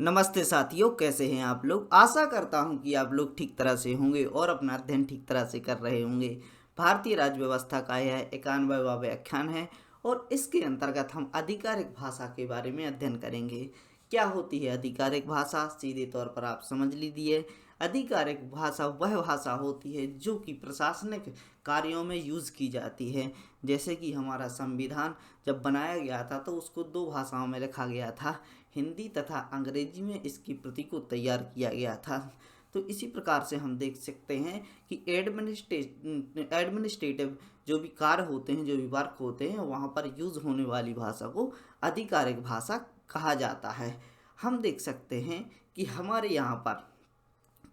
नमस्ते साथियों, कैसे हैं आप लोग। आशा करता हूं कि आप लोग ठीक तरह से होंगे और अपना अध्ययन ठीक तरह से कर रहे होंगे। भारतीय राज्य व्यवस्था का यह 91वां व्याख्यान है और इसके अंतर्गत हम आधिकारिक भाषा के बारे में अध्ययन करेंगे। क्या होती है आधिकारिक भाषा, सीधे तौर पर आप समझ लीजिए। आधिकारिक भाषा वह भाषा होती है जो कि प्रशासनिक कार्यों में यूज़ की जाती है। जैसे कि हमारा संविधान जब बनाया गया था तो उसको दो भाषाओं में लिखा गया था, हिंदी तथा अंग्रेजी में इसकी प्रति को तैयार किया गया था। तो इसी प्रकार से हम देख सकते हैं कि एडमिनिस्ट्रेटिव जो भी कार्य होते हैं, जो भी वर्क होते हैं, वहाँ पर यूज़ होने वाली भाषा को आधिकारिक भाषा कहा जाता है। हम देख सकते हैं कि हमारे यहाँ पर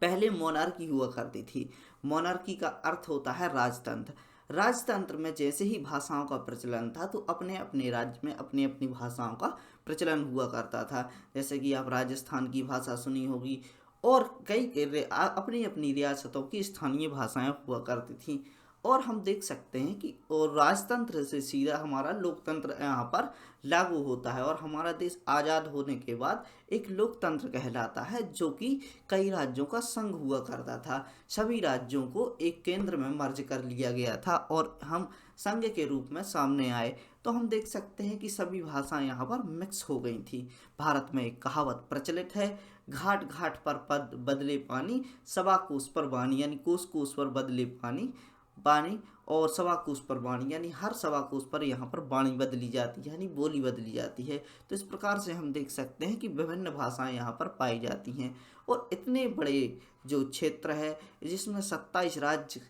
पहले मोनार्की हुआ करती थी। मोनार्की का अर्थ होता है राजतंत्र। राजतंत्र में जैसे ही भाषाओं का प्रचलन था तो अपने अपने राज्य में अपनी अपनी भाषाओं का प्रचलन हुआ करता था। जैसे कि आप राजस्थान की भाषा सुनी होगी और अपनी अपनी रियासतों की स्थानीय भाषाएं हुआ करती थी। और हम देख सकते हैं कि और राजतंत्र से सीधा हमारा लोकतंत्र यहाँ पर लागू होता है और हमारा देश आज़ाद होने के बाद एक लोकतंत्र कहलाता है, जो कि कई राज्यों का संघ हुआ करता था। सभी राज्यों को एक केंद्र में मर्ज कर लिया गया था और हम संघ के रूप में सामने आए। तो हम देख सकते हैं कि सभी भाषाएं यहाँ पर मिक्स हो गई थी। भारत में एक कहावत प्रचलित है, घाट घाट पर पद बदले पानी, सवा कोस पर वाणी, यानी कोस कोस पर बदले पानी पानी और सवा कोस पर वाणी, यानी हर सवा कोस पर यहाँ पर वाणी बदली जाती है, यानी बोली बदली जाती है। तो इस प्रकार से हम देख सकते हैं कि विभिन्न भाषाएं यहाँ पर पाई जाती हैं। और इतने बड़े जो क्षेत्र है जिसमें 27 राज्य,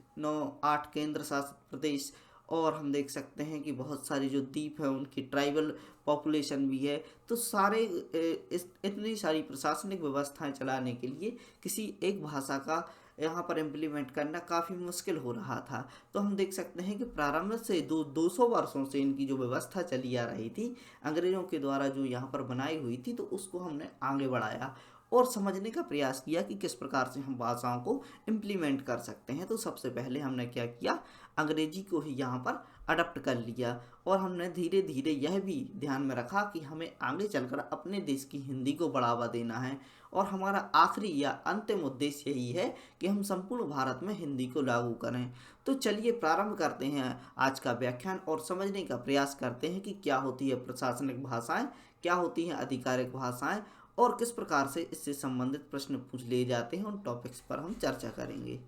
8 केंद्र शासित प्रदेश, और हम देख सकते हैं कि बहुत सारे जो द्वीप हैं उनकी ट्राइबल पॉपुलेशन भी है। तो सारे इतनी सारी प्रशासनिक व्यवस्थाएं चलाने के लिए किसी एक भाषा का यहाँ पर इम्प्लीमेंट करना काफ़ी मुश्किल हो रहा था। तो हम देख सकते हैं कि प्रारंभ से 200 वर्षों से इनकी जो व्यवस्था चली आ रही थी, अंग्रेज़ों के द्वारा जो यहाँ पर बनाई हुई थी, तो उसको हमने आगे बढ़ाया और समझने का प्रयास किया कि किस प्रकार से हम भाषाओं को इम्प्लीमेंट कर सकते हैं। तो सबसे पहले हमने क्या किया, अंग्रेजी को ही यहाँ पर अडप्ट कर लिया और हमने धीरे धीरे यह भी ध्यान में रखा कि हमें आगे चलकर अपने देश की हिंदी को बढ़ावा देना है और हमारा आखिरी या अंतिम उद्देश्य यही है कि हम संपूर्ण भारत में हिंदी को लागू करें। तो चलिए प्रारंभ करते हैं आज का व्याख्यान और समझने का प्रयास करते हैं कि क्या होती है प्रशासनिक भाषाएं, क्या होती हैं आधिकारिक भाषाएं और किस प्रकार से इससे संबंधित प्रश्न पूछ लिए जाते हैं। उन टॉपिक्स पर हम चर्चा करेंगे।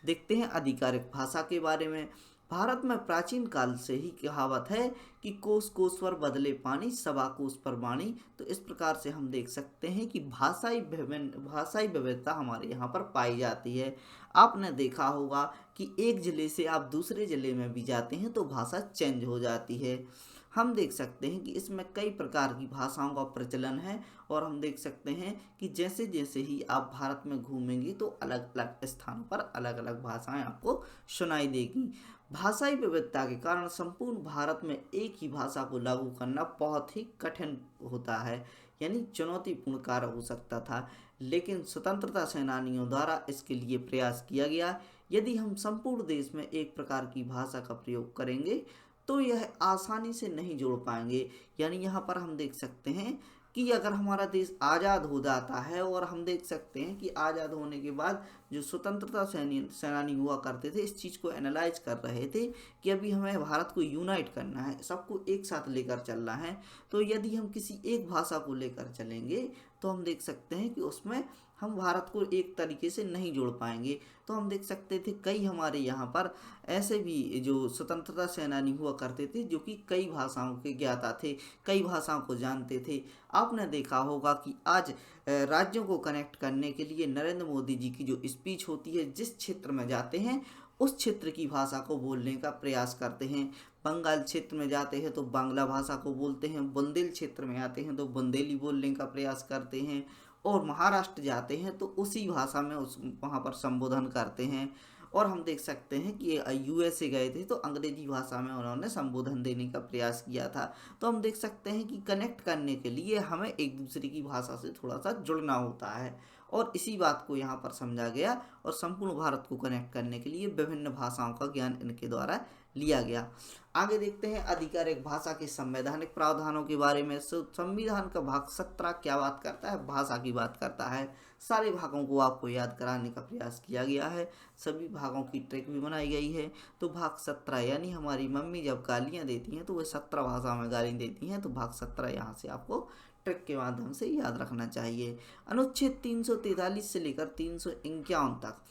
देखते हैं आधिकारिक भाषा के बारे में। भारत में प्राचीन काल से ही कहावत है कि कोस कोस पर बदले पानी, सवा कोस पर वाणी। तो इस प्रकार से हम देख सकते हैं कि भाषाई विविधता हमारे यहाँ पर पाई जाती है। आपने देखा होगा कि एक ज़िले से आप दूसरे ज़िले में भी जाते हैं तो भाषा चेंज हो जाती है। हम देख सकते हैं कि इसमें कई प्रकार की भाषाओं का प्रचलन है और हम देख सकते हैं कि जैसे जैसे ही आप भारत में घूमेंगे तो अलग अलग स्थानों पर अलग अलग भाषाएं आपको सुनाई देगी। भाषाई विविधता के कारण संपूर्ण भारत में एक ही भाषा को लागू करना बहुत ही कठिन होता है, यानी चुनौतीपूर्ण कार्य हो सकता था। लेकिन स्वतंत्रता सेनानियों द्वारा इसके लिए प्रयास किया गया। यदि हम संपूर्ण देश में एक प्रकार की भाषा का प्रयोग करेंगे तो यह आसानी से नहीं जोड़ पाएंगे। यानी यहाँ पर हम देख सकते हैं कि अगर हमारा देश आज़ाद हो जाता है और हम देख सकते हैं कि आज़ाद होने के बाद जो स्वतंत्रता सेनानी हुआ करते थे इस चीज़ को एनालाइज कर रहे थे कि अभी हमें भारत को यूनाइट करना है, सबको एक साथ लेकर चलना है। तो यदि हम किसी एक भाषा को लेकर चलेंगे तो हम देख सकते हैं कि उसमें हम भारत को एक तरीके से नहीं जोड़ पाएंगे। तो हम देख सकते थे कई हमारे यहाँ पर ऐसे भी जो स्वतंत्रता सेनानी हुआ करते थे जो कि कई भाषाओं के ज्ञाता थे, कई भाषाओं को जानते थे। आपने देखा होगा कि आज राज्यों को कनेक्ट करने के लिए नरेंद्र मोदी जी की जो स्पीच होती है, जिस क्षेत्र में जाते हैं उस क्षेत्र की भाषा को बोलने का प्रयास करते हैं। बंगाल क्षेत्र में जाते हैं तो बांग्ला भाषा को बोलते हैं, बुंदेल क्षेत्र में आते हैं तो बुंदेली बोलने का प्रयास करते हैं और महाराष्ट्र जाते हैं तो उसी भाषा में वहाँ पर संबोधन करते हैं। और हम देख सकते हैं कि यूएसए गए थे तो अंग्रेजी भाषा में उन्होंने संबोधन देने का प्रयास किया था। तो हम देख सकते हैं कि कनेक्ट करने के लिए हमें एक दूसरे की भाषा से थोड़ा सा जुड़ना होता है और इसी बात को यहाँ पर समझा गया और संपूर्ण भारत को कनेक्ट करने के लिए विभिन्न भाषाओं का ज्ञान इनके द्वारा लिया गया। आगे देखते हैं आधिकारिक भाषा के संवैधानिक प्रावधानों के बारे में। संविधान का भाग 17 क्या बात करता है? भाषा की बात करता है। सारे भागों को आपको याद कराने का प्रयास किया गया है, सभी भागों की ट्रिक भी बनाई गई है। तो भाग 17 यानी हमारी मम्मी जब गालियाँ देती हैं तो वह 17 भाषा में गाली देती हैं, तो भाग 17 यहाँ से आपको ट्रिक के माध्यम से याद रखना चाहिए। अनुच्छेद 343 से लेकर 351 तक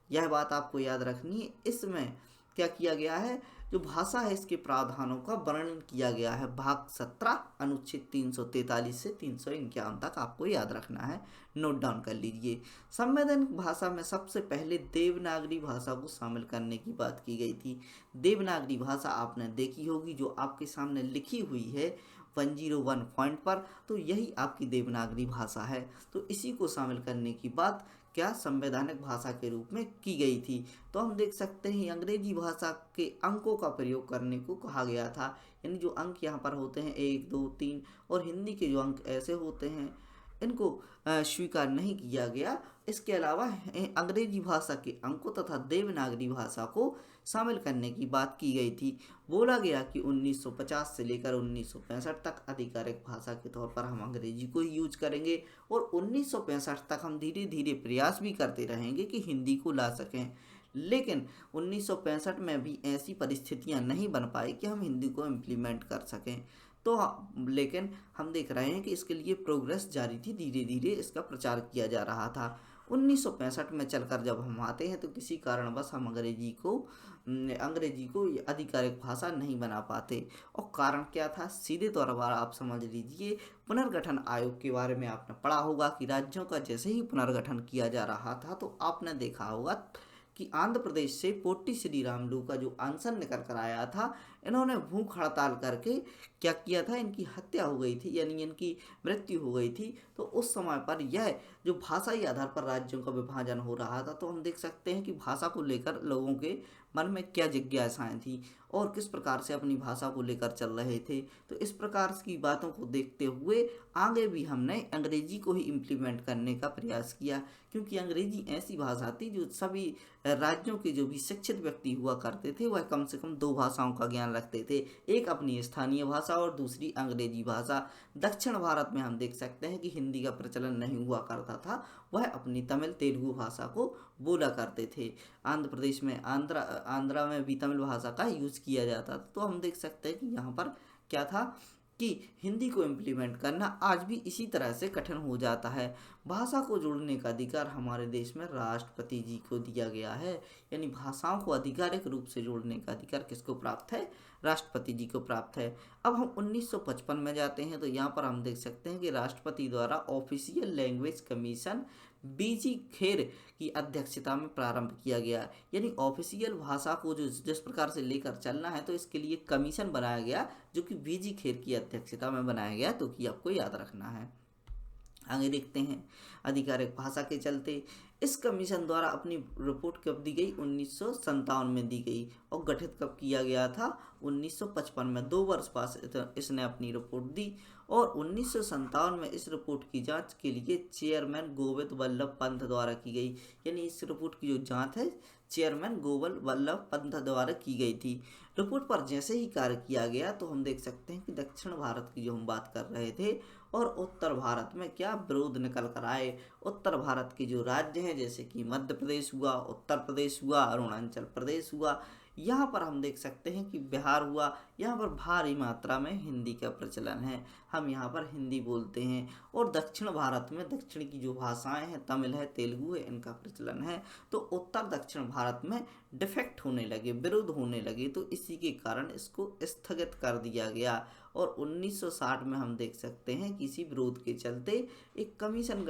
यह बात आपको याद रखनी है। इसमें क्या किया गया है? जो भाषा है इसके प्रावधानों का वर्णन किया गया है। भाग 17 अनुच्छेद 343 से 351 तक आपको याद रखना है, नोट डाउन कर लीजिए। संवैधानिक भाषा में सबसे पहले देवनागरी भाषा को शामिल करने की बात की गई थी। देवनागरी भाषा आपने देखी होगी, जो आपके सामने लिखी हुई है 101 पॉइंट पर, तो यही आपकी देवनागरी भाषा है। तो इसी को शामिल करने की बात क्या संवैधानिक भाषा के रूप में की गई थी। तो हम देख सकते हैं अंग्रेजी भाषा के अंकों का प्रयोग करने को कहा गया था, यानी जो अंक यहाँ पर होते हैं 1 2 3, और हिंदी के जो अंक ऐसे होते हैं इनको स्वीकार नहीं किया गया। इसके अलावा अंग्रेजी भाषा के अंकों तथा देवनागरी भाषा को शामिल करने की बात की गई थी। बोला गया कि 1950 से लेकर 1965 तक आधिकारिक भाषा के तौर पर हम अंग्रेजी को ही यूज करेंगे, और 1965 तक हम धीरे धीरे प्रयास भी करते रहेंगे कि हिंदी को ला सकें। लेकिन 1965 में भी ऐसी परिस्थितियां नहीं बन पाई कि हम हिंदी को इम्प्लीमेंट कर सकें। तो लेकिन हम देख रहे हैं कि इसके लिए प्रोग्रेस जारी थी, धीरे धीरे इसका प्रचार किया जा रहा था। 1965 में चलकर जब हम आते हैं तो किसी कारणवश हम अंग्रेजी को आधिकारिक भाषा नहीं बना पाते। और कारण क्या था? सीधे तौर पर आप समझ लीजिए, पुनर्गठन आयोग के बारे में आपने पढ़ा होगा कि राज्यों का जैसे ही पुनर्गठन किया जा रहा था तो आपने देखा होगा कि आंध्र प्रदेश से पोट्टी श्रीरामुलु का जो अनशन निकल कर आया था, इन्होंने भूख हड़ताल करके क्या किया था, इनकी हत्या हो गई थी, यानी इनकी मृत्यु हो गई थी। तो उस समय पर यह जो भाषाई आधार पर राज्यों का विभाजन हो रहा था, तो हम देख सकते हैं कि भाषा को लेकर लोगों के मन में क्या जिज्ञासाएं थी और किस प्रकार से अपनी भाषा को लेकर चल रहे थे। तो इस प्रकार की बातों को देखते हुए आगे भी हमने अंग्रेजी को ही इम्प्लीमेंट करने का प्रयास किया, क्योंकि अंग्रेजी ऐसी भाषा थी जो सभी राज्यों के जो भी शिक्षित व्यक्ति हुआ करते थे वह कम से कम 2 भाषाओं का ज्ञान रखते थे, एक अपनी स्थानीय भाषा और दूसरी अंग्रेजी भाषा। दक्षिण भारत में हम देख सकते हैं कि हिंदी का प्रचलन नहीं हुआ करता था, वह अपनी तमिल तेलुगु भाषा को बोला करते थे। आंध्र प्रदेश में आंध्रा में भी तमिल भाषा का यूज किया जाता था। तो हम देख सकते हैं कि यहाँ पर क्या था कि हिंदी को इम्प्लीमेंट करना आज भी इसी तरह से कठिन हो जाता है। भाषा को जोड़ने का अधिकार हमारे देश में राष्ट्रपति जी को दिया गया है, यानी भाषाओं को आधिकारिक रूप से जोड़ने का अधिकार किसको प्राप्त है? राष्ट्रपति जी को प्राप्त है। अब हम 1955 में जाते हैं तो यहाँ पर हम देख सकते हैं कि राष्ट्रपति द्वारा ऑफिशियल लैंग्वेज कमीशन बीजी खेर की अध्यक्षता में प्रारंभ किया गया, यानी ऑफिशियल भाषा को जो जिस प्रकार से लेकर चलना है तो इसके लिए कमीशन बनाया गया जो कि बीजी खेर की अध्यक्षता में बनाया गया, तो कि आपको याद रखना है। आगे देखते हैं आधिकारिक भाषा के चलते इस कमीशन द्वारा अपनी रिपोर्ट कब दी गई? 1957 में दी गई। और गठित कब किया गया था? 1955 में। 2 वर्ष बाद इसने अपनी रिपोर्ट दी और 1957 में इस रिपोर्ट की जांच के लिए चेयरमैन गोविंद वल्लभ पंत द्वारा की गई, यानी इस रिपोर्ट की जो जांच है चेयरमैन गोविंद वल्लभ पंत द्वारा की गई थी। रिपोर्ट पर जैसे ही कार्य किया गया तो हम देख सकते हैं कि दक्षिण भारत की जो हम बात कर रहे थे और उत्तर भारत में क्या विरोध निकल कर आए। उत्तर भारत के जो राज्य हैं जैसे कि मध्य प्रदेश हुआ, उत्तर प्रदेश हुआ, अरुणाचल प्रदेश हुआ, यहाँ पर हम देख सकते हैं कि बिहार हुआ, यहाँ पर भारी मात्रा में हिंदी का प्रचलन है, हम यहाँ पर हिंदी बोलते हैं। और दक्षिण भारत में दक्षिण की जो भाषाएं हैं तमिल है, तेलुगु है, इनका प्रचलन है। तो उत्तर दक्षिण भारत में डिफेक्ट होने लगे, विरोध होने लगे, तो इसी के कारण इसको स्थगित कर दिया गया। और 1960 में हम देख सकते हैं किसी विरोध के चलते एक कमीशन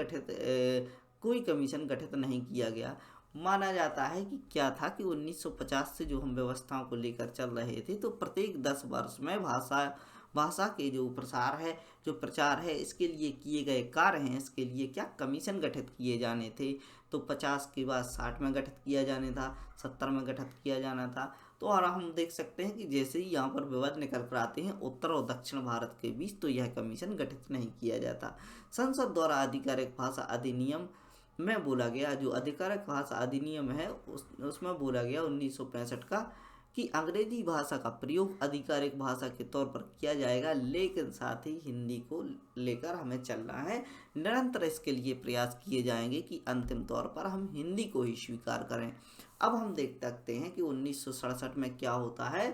कोई कमीशन गठित नहीं किया गया। माना जाता है कि क्या था कि 1950 से जो हम व्यवस्थाओं को लेकर चल रहे थे तो प्रत्येक 10 वर्ष में भाषा के जो प्रसार है, जो प्रचार है, इसके लिए किए गए कार्य हैं, इसके लिए क्या कमीशन गठित किए जाने थे। तो 50 के बाद 60 में गठित किया जाना था, 70 में गठित किया जाना था। तो और हम देख सकते हैं कि जैसे ही यहाँ पर विवाद निकल कर आते हैं उत्तर और दक्षिण भारत के बीच, तो यह कमीशन गठित नहीं किया जाता। संसद द्वारा आधिकारिक भाषा अधिनियम में बोला गया, जो आधिकारिक भाषा अधिनियम है उसमें बोला गया 1965 का कि अंग्रेजी भाषा का प्रयोग आधिकारिक भाषा के तौर पर किया जाएगा, लेकिन साथ ही हिंदी को लेकर हमें चलना है। निरंतर इसके लिए प्रयास किए जाएंगे कि अंतिम तौर पर हम हिंदी को ही स्वीकार करें। अब हम देख सकते हैं कि 1967 में क्या होता है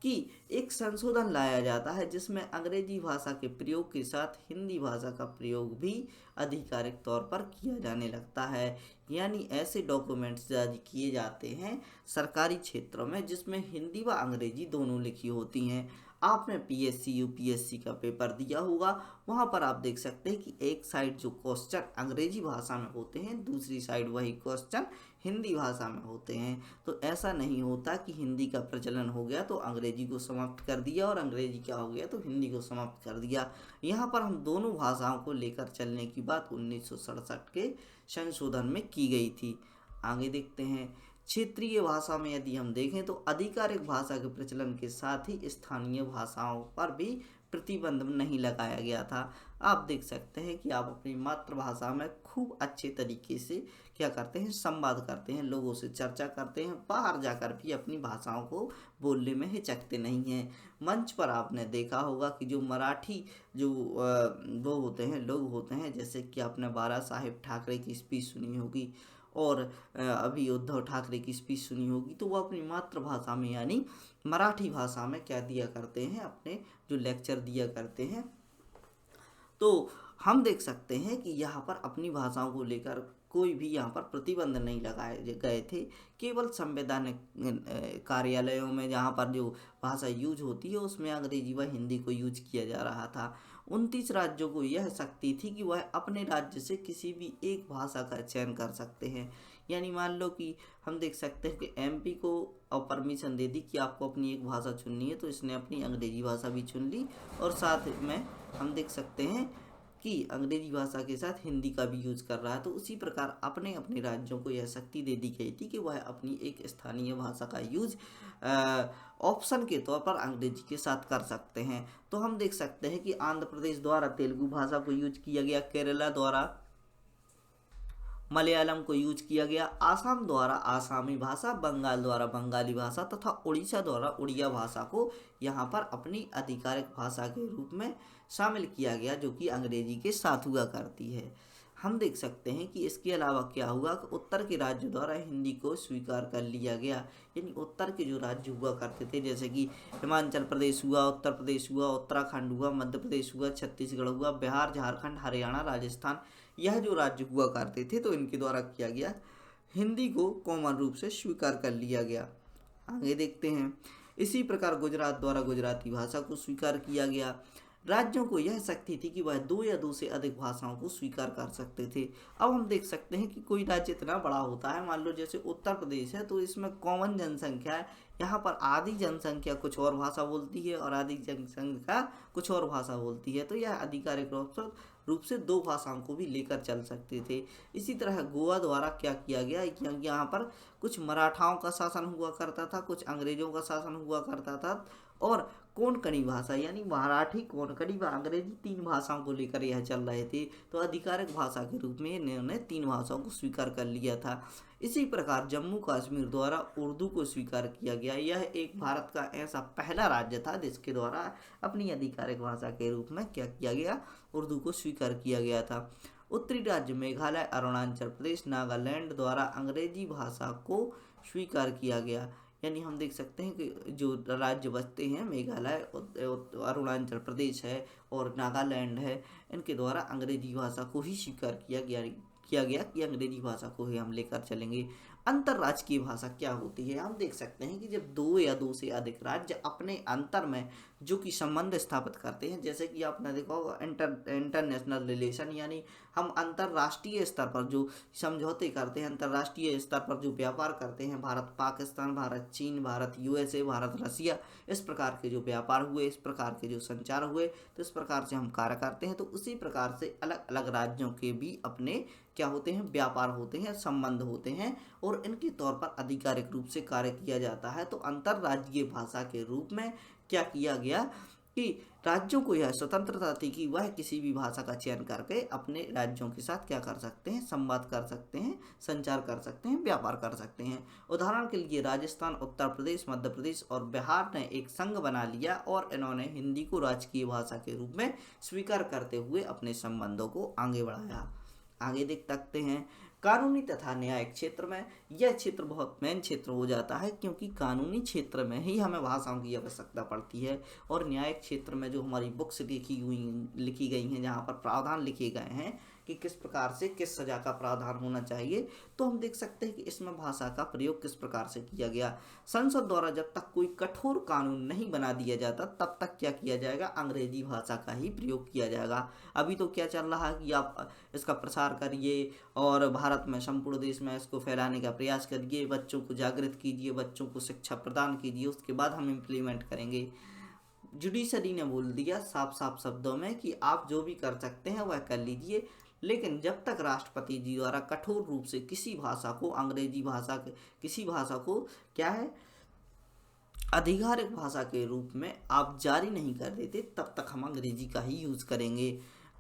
कि एक संशोधन लाया जाता है जिसमें अंग्रेजी भाषा के प्रयोग के साथ हिंदी भाषा का प्रयोग भी आधिकारिक तौर पर किया जाने लगता है। यानी ऐसे डॉक्यूमेंट्स जारी किए जाते हैं सरकारी क्षेत्रों में जिसमें हिंदी व अंग्रेजी दोनों लिखी होती हैं। आपने पीएससी यूपीएससी का पेपर दिया होगा, वहाँ पर आप देख सकते हैं कि एक साइड जो क्वेश्चन अंग्रेजी भाषा में होते हैं, दूसरी साइड वही क्वेश्चन हिंदी भाषा में होते हैं। तो ऐसा नहीं होता कि हिंदी का प्रचलन हो गया तो अंग्रेजी को समाप्त कर दिया और अंग्रेजी क्या हो गया तो हिंदी को समाप्त कर दिया। यहाँ पर हम दोनों भाषाओं को लेकर चलने की बात 1967 के संशोधन में की गई थी। आगे देखते हैं, क्षेत्रीय भाषा में यदि हम देखें तो आधिकारिक भाषा के प्रचलन के साथ ही स्थानीय भाषाओं पर भी प्रतिबंध नहीं लगाया गया था। आप देख सकते हैं कि आप अपनी मातृभाषा में खूब अच्छे तरीके से क्या करते हैं, संवाद करते हैं, लोगों से चर्चा करते हैं, बाहर जाकर भी अपनी भाषाओं को बोलने में हिचकते नहीं हैं। मंच पर आपने देखा होगा कि जो मराठी जो वो होते हैं, लोग होते हैं, जैसे कि आपने बाला साहेब ठाकरे की स्पीच सुनी होगी और अभी उद्धव ठाकरे की स्पीच सुनी होगी, तो वो अपनी मातृभाषा में यानी मराठी भाषा में क्या दिया करते हैं, अपने जो लेक्चर दिया करते हैं। तो हम देख सकते हैं कि यहाँ पर अपनी भाषाओं को लेकर कोई भी यहाँ पर प्रतिबंध नहीं लगाए गए थे। केवल संवैधानिक कार्यालयों में जहाँ पर जो भाषा यूज होती है उसमें अंग्रेजी व हिंदी को यूज किया जा रहा था। 29 राज्यों को यह शक्ति थी कि वह अपने राज्य से किसी भी एक भाषा का चयन कर सकते हैं। यानी मान लो कि हम देख सकते हैं कि एमपी को और परमिशन दे दी कि आपको अपनी एक भाषा चुननी है, तो इसने अपनी अंग्रेजी भाषा भी चुन ली और साथ में हम देख सकते हैं कि अंग्रेजी भाषा के साथ हिंदी का भी यूज कर रहा है। तो उसी प्रकार अपने अपने राज्यों को यह शक्ति दे दी गई थी कि वह अपनी एक स्थानीय भाषा का यूज ऑप्शन के तौर पर अंग्रेजी के साथ कर सकते हैं। तो हम देख सकते हैं कि आंध्र प्रदेश द्वारा तेलुगु भाषा को यूज किया गया, केरला द्वारा मलयालम को यूज किया गया, आसाम द्वारा आसामी भाषा, बंगाल द्वारा बंगाली भाषा तथा उड़ीसा द्वारा उड़िया भाषा को यहाँ पर अपनी आधिकारिक भाषा के रूप में शामिल किया गया, जो कि अंग्रेजी के साथ हुआ करती है। हम देख सकते हैं कि इसके अलावा क्या हुआ कि उत्तर के राज्य द्वारा हिंदी को स्वीकार कर लिया गया। यानी उत्तर के जो राज्य हुआ करते थे, जैसे कि हिमाचल प्रदेश हुआ, उत्तर प्रदेश हुआ, उत्तराखंड हुआ, मध्य प्रदेश हुआ, छत्तीसगढ़ हुआ, बिहार, झारखंड, हरियाणा, राजस्थान, यह जो राज्य हुआ करते थे तो इनके द्वारा किया गया हिंदी को कॉमन रूप से स्वीकार कर लिया गया। आगे देखते हैं, इसी प्रकार गुजरात द्वारा गुजराती भाषा को स्वीकार किया गया। राज्यों को यह शक्ति थी कि वह 2 या 2 से अधिक भाषाओं को स्वीकार कर सकते थे। अब हम देख सकते हैं कि कोई राज्य इतना बड़ा होता है, मान लो जैसे उत्तर प्रदेश है, तो इसमें कॉमन जनसंख्या है, यहाँ पर आधी जनसंख्या कुछ और भाषा बोलती है और आधी जनसंख्या कुछ और भाषा बोलती है, तो यह आधिकारिक रूप से 2 भाषाओं को भी लेकर चल सकते थे। इसी तरह गोवा द्वारा क्या किया गया, यहाँ पर कुछ मराठाओं का शासन हुआ करता था, कुछ अंग्रेजों का शासन हुआ करता था और कोंकणी भाषा यानी मराठी, कोंकणी व अंग्रेजी 3 भाषाओं को लेकर यह चल रहे थे। तो आधिकारिक भाषा के रूप में इन्होंने 3 भाषाओं को स्वीकार कर लिया था। इसी प्रकार जम्मू कश्मीर द्वारा उर्दू को स्वीकार किया गया। यह एक भारत का ऐसा पहला राज्य था जिसके द्वारा अपनी आधिकारिक भाषा के रूप में क्या किया गया, उर्दू को स्वीकार किया गया था। उत्तरी राज्य मेघालय, अरुणाचल प्रदेश, नागालैंड द्वारा अंग्रेजी भाषा को स्वीकार किया गया। यानी हम देख सकते हैं कि जो राज्य बचते हैं मेघालय, अरुणाचल प्रदेश है और नागालैंड है, इनके द्वारा अंग्रेजी भाषा को ही स्वीकार किया गया कि अंग्रेजी भाषा को ही हम लेकर चलेंगे। अंतर्राज्यीय भाषा क्या होती है, हम देख सकते हैं कि जब 2 या 2 से अधिक राज्य अपने अंतर में जो कि संबंध स्थापित करते हैं, जैसे कि आपने देखा होगा इंटरनेशनल रिलेशन, यानी हम अंतर्राष्ट्रीय स्तर पर जो समझौते करते हैं, अंतर्राष्ट्रीय स्तर पर जो व्यापार करते हैं, भारत पाकिस्तान, भारत चीन, भारत यूएसए, भारत रसिया, इस प्रकार के जो व्यापार हुए, इस प्रकार के जो संचार हुए, तो इस प्रकार से हम कार्य करते हैं। तो उसी प्रकार से अलग अलग राज्यों के भी अपने क्या होते हैं, व्यापार होते हैं, संबंध होते हैं और इनके तौर पर आधिकारिक रूप से कार्य किया जाता है। तो अंतर्राज्यीय भाषा के रूप में क्या किया गया कि राज्यों को यह स्वतंत्रता थी कि वह किसी भी भाषा का चयन करके अपने राज्यों के साथ क्या कर सकते हैं, संवाद कर सकते हैं, संचार कर सकते हैं, व्यापार कर सकते हैं। उदाहरण के लिए राजस्थान, उत्तर प्रदेश, मध्य प्रदेश और बिहार ने एक संघ बना लिया और इन्होंने हिंदी को राजकीय भाषा के रूप में स्वीकार करते हुए अपने संबंधों को आगे बढ़ाया। आगे देख सकते हैं कानूनी तथा न्यायिक क्षेत्र में, यह क्षेत्र बहुत मेन क्षेत्र हो जाता है क्योंकि कानूनी क्षेत्र में ही हमें भाषाओं की आवश्यकता पड़ती है। और न्यायिक क्षेत्र में जो हमारी बुक्स लिखी गई हैं, जहाँ पर प्रावधान लिखे गए हैं कि किस प्रकार से किस सजा का प्रावधान होना चाहिए, तो हम देख सकते हैं कि इसमें भाषा का प्रयोग किस प्रकार से किया गया। संसद द्वारा जब तक कोई कठोर कानून नहीं बना दिया जाता तब तक क्या किया जाएगा, अंग्रेजी भाषा का ही प्रयोग किया जाएगा। अभी तो क्या चल रहा है कि आप इसका प्रसार करिए और भारत में, संपूर्ण देश में इसको फैलाने का प्रयास करिए, बच्चों को जागृत कीजिए, बच्चों को शिक्षा प्रदान कीजिए, उसके बाद हम इम्प्लीमेंट करेंगे। जुडिशरी ने बोल दिया साफ साफ शब्दों में कि आप जो भी कर सकते हैं वह कर लीजिए, लेकिन जब तक राष्ट्रपति जी द्वारा कठोर रूप से किसी भाषा को, अंग्रेजी भाषा के किसी भाषा को क्या है, आधिकारिक भाषा के रूप में आप जारी नहीं कर देते, तब तक हम अंग्रेजी का ही यूज करेंगे।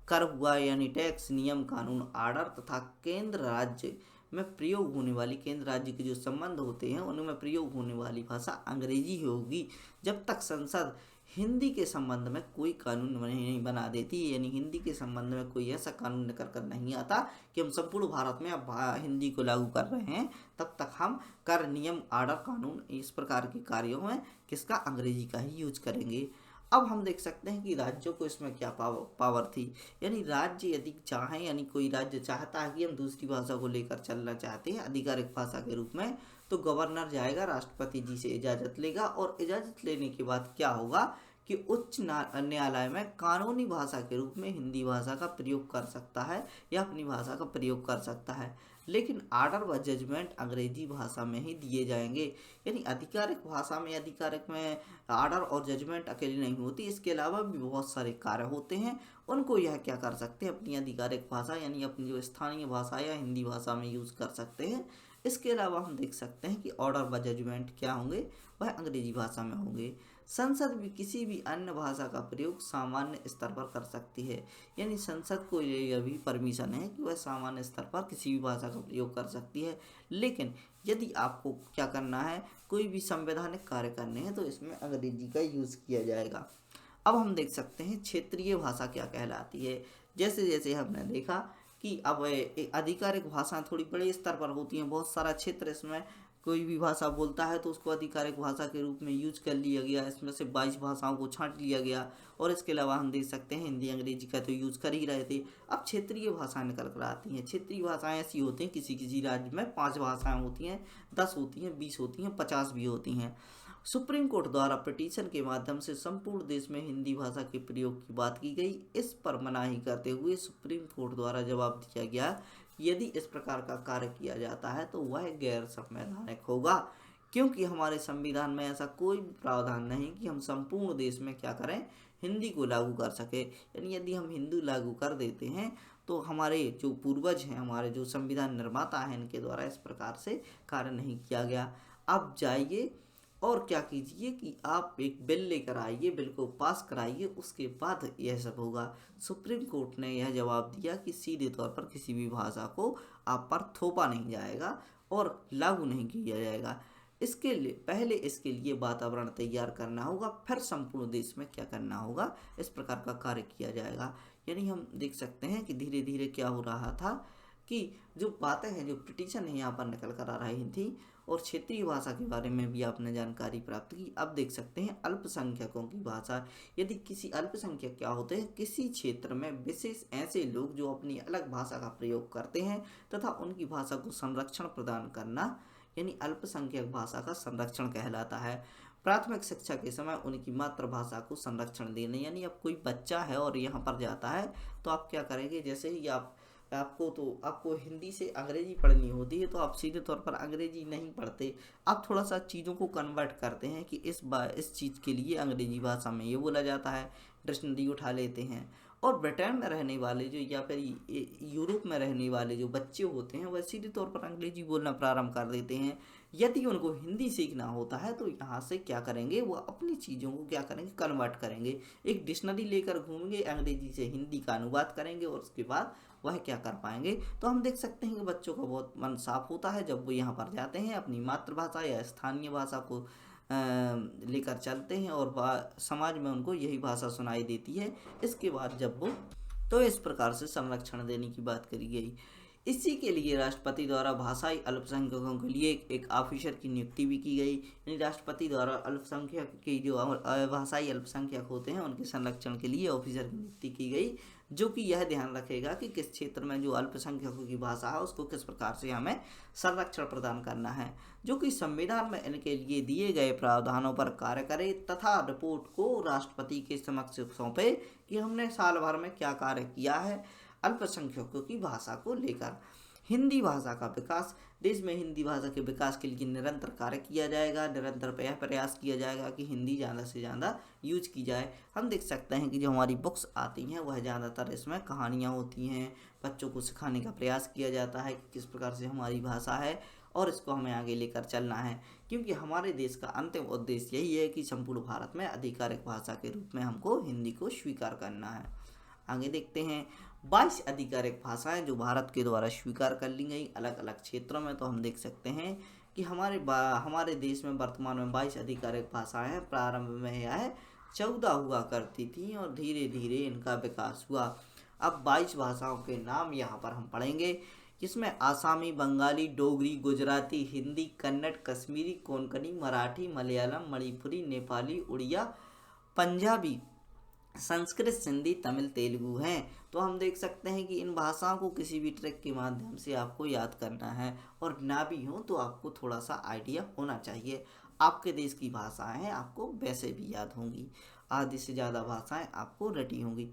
कर हुआ यानी टैक्स, नियम, कानून, आर्डर तथा केंद्र राज्य में प्रयोग होने वाली, केंद्र राज्य के जो संबंध होते हैं उनमें प्रयोग होने वाली भाषा अंग्रेजी ही होगी। जब तक संसद हिंदी के संबंध में कोई कानून नहीं बना देती, यानी हिंदी के संबंध में कोई ऐसा कानून निकल कर नहीं आता कि हम संपूर्ण भारत में अब हिंदी को लागू कर रहे हैं, तब तक हम कर, नियम, आर्डर, कानून इस प्रकार के कार्यों में किसका, अंग्रेजी का ही यूज करेंगे। अब हम देख सकते हैं कि राज्यों को इसमें क्या पावर थी, यानी राज्य यदि चाहें, यानी कोई राज्य चाहता है कि हम दूसरी भाषा को लेकर चलना चाहते हैं आधिकारिक भाषा के रूप में, तो गवर्नर जाएगा, राष्ट्रपति जी से इजाज़त लेगा और इजाज़त लेने के बाद क्या होगा कि उच्च न्यायालय में कानूनी भाषा के रूप में हिंदी भाषा का प्रयोग कर सकता है या अपनी भाषा का प्रयोग कर सकता है, लेकिन आर्डर व जजमेंट अंग्रेजी भाषा में ही दिए जाएंगे। यानी आधिकारिक भाषा में, आधिकारिक में आर्डर और जजमेंट अकेले नहीं होती, इसके अलावा भी बहुत सारे कार्य होते हैं, उनको यह क्या कर सकते हैं, अपनी आधिकारिक भाषा यानी अपनी जो स्थानीय भाषा या हिंदी भाषा में यूज़ कर सकते हैं। इसके अलावा हम देख सकते हैं कि ऑर्डर व जजमेंट क्या होंगे, वह अंग्रेजी भाषा में होंगे। संसद भी किसी भी अन्य भाषा का प्रयोग सामान्य स्तर पर कर सकती है, यानी संसद को यह भी परमिशन है कि वह सामान्य स्तर पर किसी भी भाषा का प्रयोग कर सकती है, लेकिन यदि आपको क्या करना है, कोई भी संवैधानिक कार्य करने हैं तो इसमें अंग्रेजी का यूज़ किया जाएगा। अब हम देख सकते हैं क्षेत्रीय भाषा क्या कहलाती है। जैसे जैसे हमने देखा कि अब आधिकारिक भाषाएं थोड़ी बड़े स्तर पर होती हैं, बहुत सारा क्षेत्र, इसमें कोई भी भाषा बोलता है तो उसको आधिकारिक भाषा के रूप में यूज कर लिया गया, इसमें से 22 भाषाओं को छांट लिया गया। और इसके अलावा हम देख सकते हैं हिंदी अंग्रेजी का तो यूज कर ही रहे थे, अब क्षेत्रीय भाषाएं निकल कर आती हैं। क्षेत्रीय भाषाएं ऐसी होती हैं, किसी किसी राज्य में 5 भाषाएं होती हैं, 10 होती हैं, 20 होती हैं, 50 भी होती हैं। सुप्रीम कोर्ट द्वारा पिटीशन के माध्यम से संपूर्ण देश में हिंदी भाषा के प्रयोग की बात की गई। इस पर मनाही करते हुए सुप्रीम कोर्ट द्वारा जवाब दिया गया, यदि इस प्रकार का कार्य किया जाता है तो वह गैर संवैधानिक होगा, क्योंकि हमारे संविधान में ऐसा कोई भी प्रावधान नहीं कि हम संपूर्ण देश में क्या करें, हिंदी को लागू कर सके। यानी यदि हम हिंदी लागू कर देते हैं तो हमारे जो पूर्वज हैं, हमारे जो संविधान निर्माता हैं, इनके द्वारा इस प्रकार से कार्य नहीं किया गया। अब जाइए और क्या कीजिए कि आप एक बिल लेकर आइए, बिल को पास कराइए, उसके बाद यह सब होगा। सुप्रीम कोर्ट ने यह जवाब दिया कि सीधे तौर पर किसी भी भाषा को आप पर थोपा नहीं जाएगा और लागू नहीं किया जाएगा। इसके लिए पहले इसके लिए वातावरण तैयार करना होगा, फिर संपूर्ण देश में क्या करना होगा, इस प्रकार का कार्य किया जाएगा। यानी हम देख सकते हैं कि धीरे धीरे क्या हो रहा था कि जो बातें हैं, जो पिटीशन है यहाँ पर निकल कर आ रही थी, और क्षेत्रीय भाषा के बारे में भी आपने जानकारी प्राप्त की। अब देख सकते हैं अल्पसंख्यकों की भाषा। यदि किसी अल्पसंख्यक क्या होते हैं, किसी क्षेत्र में विशेष ऐसे लोग जो अपनी अलग भाषा का प्रयोग करते हैं तथा उनकी भाषा को संरक्षण प्रदान करना, यानी अल्पसंख्यक भाषा का संरक्षण कहलाता है। प्राथमिक शिक्षा के समय उनकी मातृभाषा को संरक्षण देने, यानी अब कोई बच्चा है और यहाँ पर जाता है तो आप क्या करेंगे, जैसे ही आपको हिंदी से अंग्रेजी पढ़नी होती है तो आप सीधे तौर पर अंग्रेजी नहीं पढ़ते, आप थोड़ा सा चीज़ों को कन्वर्ट करते हैं कि इस चीज़ के लिए अंग्रेजी भाषा में ये बोला जाता है, डिक्शनरी उठा लेते हैं और ब्रिटेन में रहने वाले जो या फिर यूरोप में रहने वाले जो बच्चे होते हैं वह सीधे तौर पर अंग्रेजी बोलना प्रारंभ कर देते हैं। यदि उनको हिंदी सीखना होता है तो यहाँ से क्या करेंगे, वो अपनी चीज़ों को क्या करेंगे, कन्वर्ट करेंगे। एक डिक्शनरी लेकर घूमेंगे, अंग्रेजी से हिंदी का अनुवाद करेंगे और उसके बाद वह क्या कर पाएंगे। तो हम देख सकते हैं कि बच्चों का बहुत मन साफ होता है जब वो यहाँ पर जाते हैं, अपनी मातृभाषा या स्थानीय भाषा को लेकर चलते हैं और समाज में उनको यही भाषा सुनाई देती है। इसके बाद जब वो तो इस प्रकार से संरक्षण देने की बात करी गई। इसी के लिए राष्ट्रपति द्वारा भाषाई अल्पसंख्यकों के लिए एक ऑफिसर की नियुक्ति भी की गई। यानी राष्ट्रपति द्वारा अल्पसंख्यक के जो भाषाई अल्पसंख्यक होते हैं उनके संरक्षण के लिए ऑफिसर की नियुक्ति की गई, जो कि यह ध्यान रखेगा कि किस क्षेत्र में जो अल्पसंख्यकों की भाषा है उसको किस प्रकार से हमें संरक्षण प्रदान करना है, जो कि संविधान में इनके लिए दिए गए प्रावधानों पर कार्य करे तथा रिपोर्ट को राष्ट्रपति के समक्ष सौंपे कि हमने साल भर में क्या कार्य किया है अल्पसंख्यकों की भाषा को लेकर। हिंदी भाषा का विकास, देश में हिंदी भाषा के विकास के लिए निरंतर कार्य किया जाएगा, निरंतर प्रयास किया जाएगा कि हिंदी ज़्यादा से ज़्यादा यूज की जाए। हम देख सकते हैं कि जो हमारी बुक्स आती हैं वह ज़्यादातर इसमें कहानियाँ होती हैं, बच्चों को सिखाने का प्रयास किया जाता है कि किस प्रकार से हमारी भाषा है और इसको हमें आगे लेकर चलना है, क्योंकि हमारे देश का अंतिम उद्देश्य यही है कि संपूर्ण भारत में आधिकारिक भाषा के रूप में हमको हिंदी को स्वीकार करना है। आगे देखते हैं 22 आधिकारिक भाषाएं जो भारत के द्वारा स्वीकार कर ली गई अलग अलग क्षेत्रों में। तो हम देख सकते हैं कि हमारे देश में वर्तमान में 22 आधिकारिक भाषाएं हैं। प्रारंभ में यह 14 हुआ करती थी और धीरे धीरे इनका विकास हुआ। अब 22 भाषाओं के नाम यहाँ पर हम पढ़ेंगे, जिसमें आसामी, बंगाली, डोगरी, गुजराती, हिंदी, कन्नड़, कश्मीरी, कोंकणी, मराठी, मलयालम, मणिपुरी, नेपाली, उड़िया, पंजाबी, संस्कृत, सिंधी, तमिल, तेलुगु हैं। तो हम देख सकते हैं कि इन भाषाओं को किसी भी ट्रिक के माध्यम से आपको याद करना है, और ना भी हो तो आपको थोड़ा सा आइडिया होना चाहिए। आपके देश की भाषाएं हैं, आपको वैसे भी याद होंगी, आधी से ज़्यादा भाषाएं आपको रटी होंगी।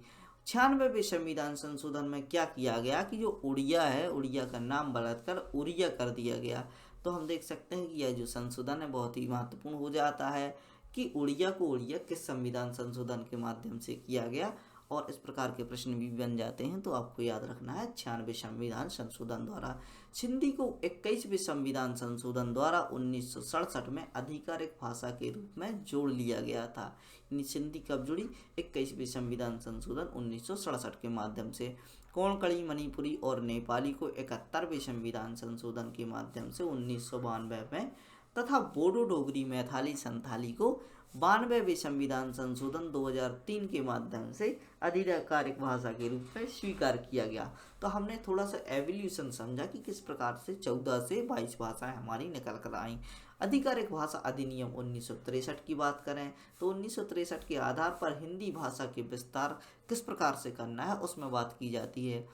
96वें संविधान संशोधन में क्या किया गया कि जो उड़िया है, उड़िया का नाम बदलकर उड़िया कर दिया गया। तो हम देख सकते हैं कि यह जो संशोधन है बहुत ही महत्वपूर्ण हो जाता है कि उड़िया को उड़िया किस संविधान संशोधन के माध्यम से किया गया, और इस प्रकार के प्रश्न भी बन जाते हैं। तो आपको याद रखना है 96वें संविधान संशोधन द्वारा। सिंधी को 21वें संविधान संशोधन द्वारा 1967 में आधिकारिक भाषा के रूप में जोड़ लिया गया था। यानी सिंधी कब जुड़ी? 21वें संविधान संशोधन 1967 के माध्यम से। कोंकणी, मणिपुरी और नेपाली को 71वें संविधान संशोधन के माध्यम से 1992 में, तथा बोडो, डोगरी, मैथिली, संथाली को 92वें संविधान संशोधन 2003 के माध्यम से आधिकारिक भाषा के रूप में स्वीकार किया गया। तो हमने थोड़ा सा एवोल्यूशन समझा कि किस प्रकार से 14 से 22 भाषाएं हमारी निकल कर आईं। आधिकारिक भाषा अधिनियम 1963 की बात करें तो 1963 के आधार पर हिंदी भाषा के विस्तार किस प्रकार से करना है उसमें बात की जाती है।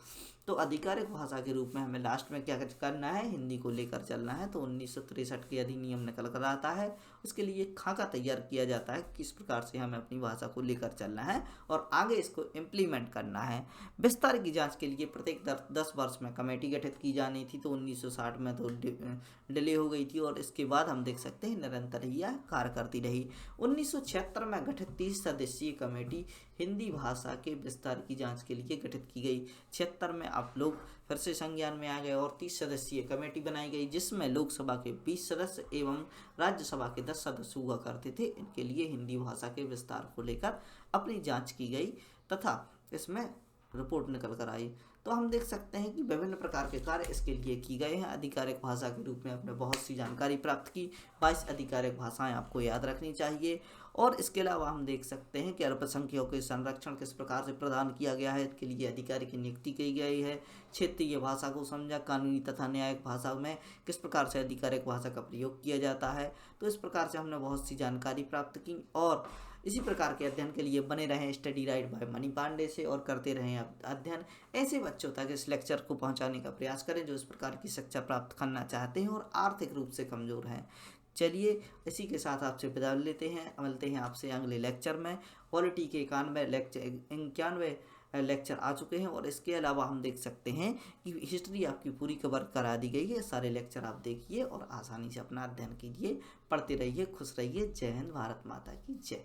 तो आधिकारिक भाषा के रूप में हमें लास्ट में क्या करना है, हिंदी को लेकर चलना है। तो 1963 के अधिनियम निकल कर आता है, उसके लिए खाका तैयार किया जाता है किस प्रकार से हमें अपनी भाषा को लेकर चलना है और आगे इसको इम्प्लीमेंट करना है। विस्तार की जांच के लिए प्रत्येक 10 वर्ष में कमेटी गठित की जानी थी। तो 1960 में तो डिले हो गई थी और इसके बाद हम देख सकते हैं निरंतर ही यह कार्य करती रही। 1976 में गठित 30 सदस्यीय कमेटी हिंदी भाषा के विस्तार की जांच के लिए गठित की गई। 76 में आप लोग फिर से संज्ञान में आ गए और 30 सदस्यीय कमेटी बनाई गई, जिसमें लोकसभा के 20 सदस्य एवं राज्यसभा के 10 सदस्य हुआ करते थे। इनके लिए हिंदी भाषा के विस्तार को लेकर अपनी जांच की गई तथा इसमें रिपोर्ट निकल कर आई। तो हम देख सकते हैं कि विभिन्न प्रकार के कार्य इसके लिए किए गए हैं। आधिकारिक भाषा के रूप में आपने बहुत सी जानकारी प्राप्त की। 22 आधिकारिक भाषाएं आपको याद रखनी चाहिए। और इसके अलावा हम देख सकते हैं कि अल्पसंख्यकों के संरक्षण किस प्रकार से प्रदान किया गया है, इसके लिए अधिकारी की नियुक्ति की गई है। क्षेत्रीय भाषा को समझा, कानूनी तथा न्यायिक भाषा में किस प्रकार से आधिकारिक भाषा का प्रयोग किया जाता है। तो इस प्रकार से हमने बहुत सी जानकारी प्राप्त की और इसी प्रकार के अध्ययन के लिए बने रहें study right by Mani Pandey से और करते रहें अध्ययन। ऐसे बच्चों तक इस लेक्चर को पहुंचाने का प्रयास करें जो इस प्रकार की शिक्षा प्राप्त करना चाहते हैं और आर्थिक रूप से कमज़ोर हैं। चलिए इसी के साथ आपसे विदा लेते हैं, मिलते हैं आपसे अगले लेक्चर में। पॉलिटी के 91 लेक्चर आ चुके हैं और इसके अलावा हम देख सकते हैं कि हिस्ट्री आपकी पूरी कवर करा दी गई है। सारे लेक्चर आप देखिए और आसानी से अपना अध्ययन कीजिए, पढ़ते रहिए, खुश रहिए। जय हिंद, भारत माता की जय।